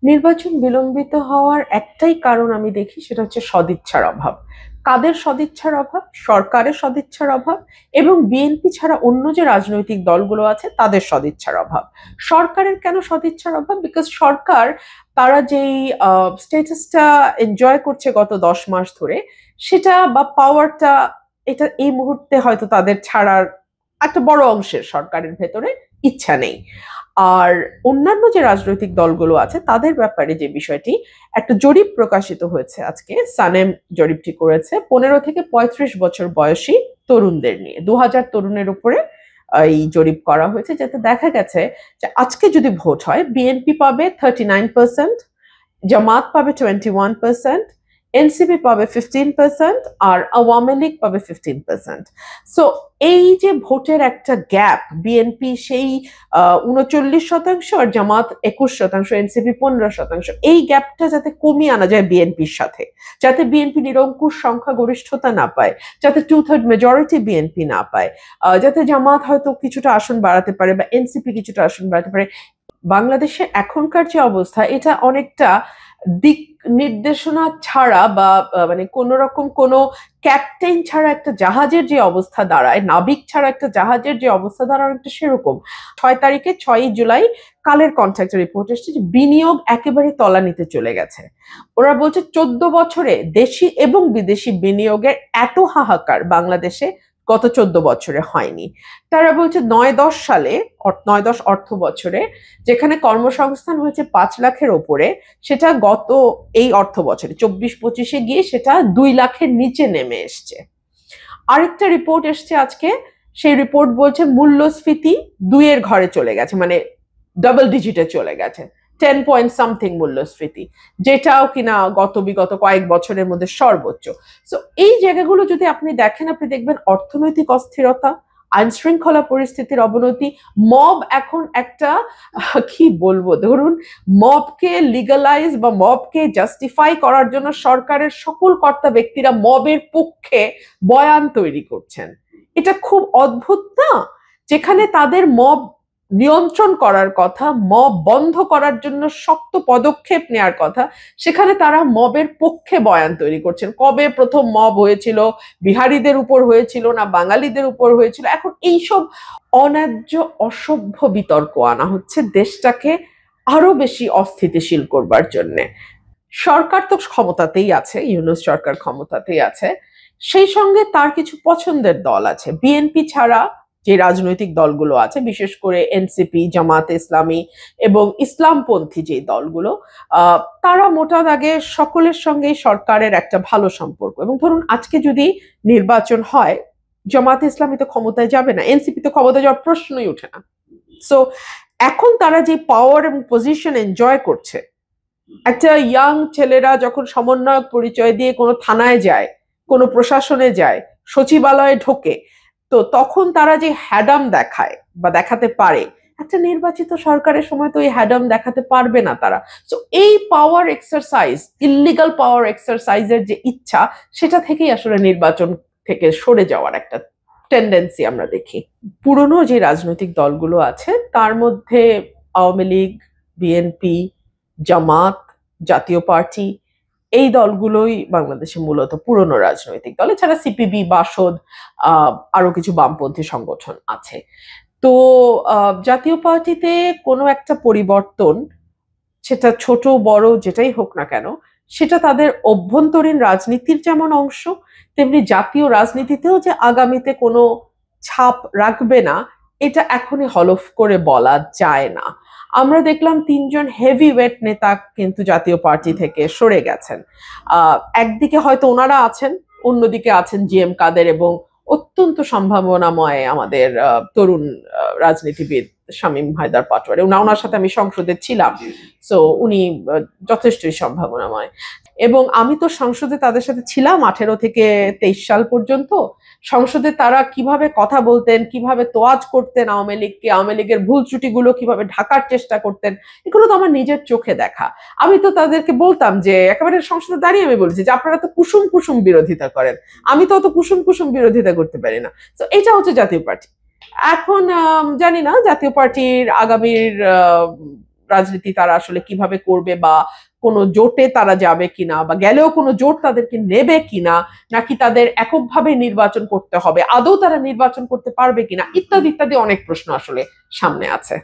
নির্বাচন বিলম্বিত হওয়ার একটাই কারণ আমি দেখি, সেটা হচ্ছে সদিচ্ছার অভাব। কাদের সদিচ্ছার অভাব? সরকারের সদিচ্ছার অভাব এবং বিএনপি ছাড়া অন্য যে রাজনৈতিক দলগুলো আছে তাদের সদিচ্ছার অভাব। সরকারের কেন সদিচ্ছার অভাব? বিকজ সরকার তারা যেই স্ট্যাটাসটা এনজয় করছে গত 10 মাস ধরে, সেটা বা পাওয়ারটা, এটা এই মুহূর্তে হয়তো তাদের ছাড়ার একটা বড় অংশের সরকারের ভেতরে ইচ্ছা নেই। আর অন্যান্য যে রাজনৈতিক দলগুলো আছে তাদের ব্যাপারে যে বিষয়টি, একটা জরিপ প্রকাশিত হয়েছে আজকে, সানেম জরিপটি করেছে 15 থেকে 35 বছর বয়সী তরুণদের নিয়ে, 2000 তরুণের উপরে এই জরিপ করা হয়েছে, যাতে দেখা গেছে যে আজকে যদি ভোট হয় বিএনপি পাবে 39%, জামাত পাবে 21%, এনসিপি পাবে 15%, আর আওয়ামী লীগ পাবে 15%। সো এই যে ভোটের একটা গ্যাপ, বিএনপি সেই 39% আর জামাত 21%, এনসিপি 15%, এই গ্যাপটা যাতে কমিয়ে আনা যায় বিএনপির সাথে, যাতে বিএনপি নিরঙ্কুশ সংখ্যাগরিষ্ঠতা না পায়, যাতে 2/3 মেজরিটি বিএনপি না পায়, যাতে জামাত হয়তো কিছুটা আসন বাড়াতে পারে বা এনসিপি কিছুটা আসন বাড়াতে পারে। বাংলাদেশে এখনকার যে অবস্থা, এটা অনেকটা দিক নির্দেশনা ছাড়া বা মানে কোন রকম কোন ক্যাপ্টেন ছাড়া একটা জাহাজের যে অবস্থা দাঁড়ায়, নাবিক ছাড়া একটা জাহাজের যে অবস্থা দাঁড়ায়, অনেকটা সেরকম। 6 তারিখে 6 জুলাই কালের কন্ট্রাক্টর রিপোর্ট এসেছে যে বিনিয়োগ একেবারে তলানিতে চলে গেছে। ওরা বলছে 14 বছরে দেশি এবং বিদেশি বিনিয়োগের এত হাহাকার বাংলাদেশে গত 14 বছরে হয়নি। তারা বলছে 9-10 সালে, 9-10 অর্থ বছরে যেখানে কর্মসংস্থান হয়েছে 5 লাখের ওপরে, সেটা গত এই অর্থ বছরে 24-25-এ গিয়ে সেটা 2 লাখের নিচে নেমে এসছে। আরেকটা রিপোর্ট এসছে আজকে, সেই রিপোর্ট বলছে মূল্যস্ফীতি 2-এর ঘরে চলে গেছে, মানে ডাবল ডিজিটে চলে গেছে, 10 পয়েন্ট সামথিং মূল্যস্ফীতি, যেটাও কিনা বিগত কয়েক বছরের মধ্যে সর্বোচ্চ। সো এই জায়গাগুলো যদি আপনি দেখেন, আপনি দেখবেন অর্থনৈতিক অস্থিরতা, আইন শৃঙ্খলা পরিস্থিতির অবনতি, মব এখন একটা কি বলবো, ধরুন মবকে লিগালাইজ বা মবকে জাস্টিফাই করার জন্য সরকারের সকল কর্তা ব্যক্তিরা মবের পক্ষে বয়ান তৈরি করছেন। এটা খুব অদ্ভুত না? যেখানে তাদের মব নিয়ন্ত্রণ করার কথা, মব বন্ধ করার জন্য শক্ত পদক্ষেপ নেওয়ার কথা, সেখানে তারা মবের পক্ষে বয়ান তৈরি করছেন। কবে প্রথম মব হয়েছিল? বিহারীদের উপর হয়েছিল না বাঙালিদের উপর হয়েছিল? এখন এইসব অন্যায্য অসভ্য বিতর্ক আনা হচ্ছে দেশটাকে আরো বেশি অস্থিতিশীল করবার জন্য। সরকার তো ক্ষমতাতেই আছে, ইউনূস সরকার ক্ষমতাতেই আছে, সেই সঙ্গে তার কিছু পছন্দের দল আছে। বিএনপি ছাড়া যে রাজনৈতিক দলগুলো আছে, বিশেষ করে এনসিপি, জামাতে ইসলামী এবং ইসলামপন্থী যে দলগুলো, তারা মোটা দাগে সকলের সঙ্গেই সরকারের একটা ভালো সম্পর্ক। এবং ধরুন আজকে যদি নির্বাচন হয়, জামাতে ইসলামী তো ক্ষমতায় যাবে না, এনসিপি তো ক্ষমতায় যাওয়ার প্রশ্নই ওঠে না। সো এখন তারা যে পাওয়ার এবং পজিশন এনজয় করছে, একটা ইয়াং ছেলেরা যখন সমন্বয়ক পরিচয় দিয়ে কোনো থানায় যায়, কোনো প্রশাসনে যায়, সচিবালয়ে ঢোকে, তো তখন তারা যে হ্যাডাম দেখায় বা দেখাতে পারে, একটা নির্বাচিত সরকারের সময় তো এই হ্যাডাম দেখাতে পারবে না তারা। তো এই পাওয়ার এক্সারসাইজ, ইল্লিগাল পাওয়ার এক্সারসাইজের যে ইচ্ছা, সেটা থেকেই আসলে নির্বাচন থেকে সরে যাওয়ার একটা টেন্ডেন্সি আমরা দেখি। পুরনো যে রাজনৈতিক দলগুলো আছে তার মধ্যে আওয়ামী লীগ, বিএনপি, জামাত, জাতীয় পার্টি, এই দলগুলোই বাংলাদেশে মূলত পুরনো রাজনৈতিক দল। এছাড়া সিপিবি, বাসদ, আরো কিছু বামপন্থী সংগঠন আছে। তো জাতীয় পার্টিতে কোনো একটা পরিবর্তন, সেটা ছোট বড় যেটাই হোক না কেন, সেটা তাদের অভ্যন্তরীণ রাজনীতির যেমন অংশ, তেমনি জাতীয় রাজনীতিতেও যে আগামীতে কোনো ছাপ রাখবে না, এটা এখনই হলফ করে বলা যায় না। আমরা দেখলাম 3জন হেভি ওয়েট নেতা কিন্তু জাতীয় পার্টি থেকে সরে গেছেন। একদিকে হয়তো ওনারা আছেন, অন্যদিকে আছেন জিএম কাদের এবং অত্যন্ত সম্ভাবনাময় আমাদের তরুণ রাজনীতিবিদ শামীম হায়দার পাটোয়ারি। ওনার সাথে আমি সংসদে ছিলাম, সো উনি যথেষ্টই সম্ভাবনাময়। এবং আমি তো সংসদে তাদের সাথে ছিলাম 18 থেকে 23 সাল পর্যন্ত। সংসদে তারা কিভাবে কথা বলতেন, কিভাবে তোয়াজ করতেন আওয়ামী লীগকে, আওয়ামী লীগের ভুল ত্রুটিগুলো কিভাবে ঢাকার চেষ্টা করতেন, এগুলো তো আমার নিজের চোখে দেখা। আমি তো তাদেরকে বলতাম যে, একেবারে সংসদে দাঁড়িয়ে আমি বলছি যে আপনারা তো কুসুম কুসুম বিরোধিতা করেন, আমি তো অত কুসুম কুসুম বিরোধিতা করতে পারি না। তো এটা হচ্ছে জাতীয় পার্টি। এখন জানি না জাতীয় পার্টির আগামীর রাজনীতি তারা আসলে কিভাবে করবে, বা কোনো জোটে তারা যাবে কিনা, বা গেলেও কোনো জোট তাদেরকে নেবে কিনা, নাকি তাদের এককভাবে নির্বাচন করতে হবে, আদৌ তারা নির্বাচন করতে পারবে কিনা, ইত্যাদি ইত্যাদি অনেক প্রশ্ন আসলে সামনে আছে।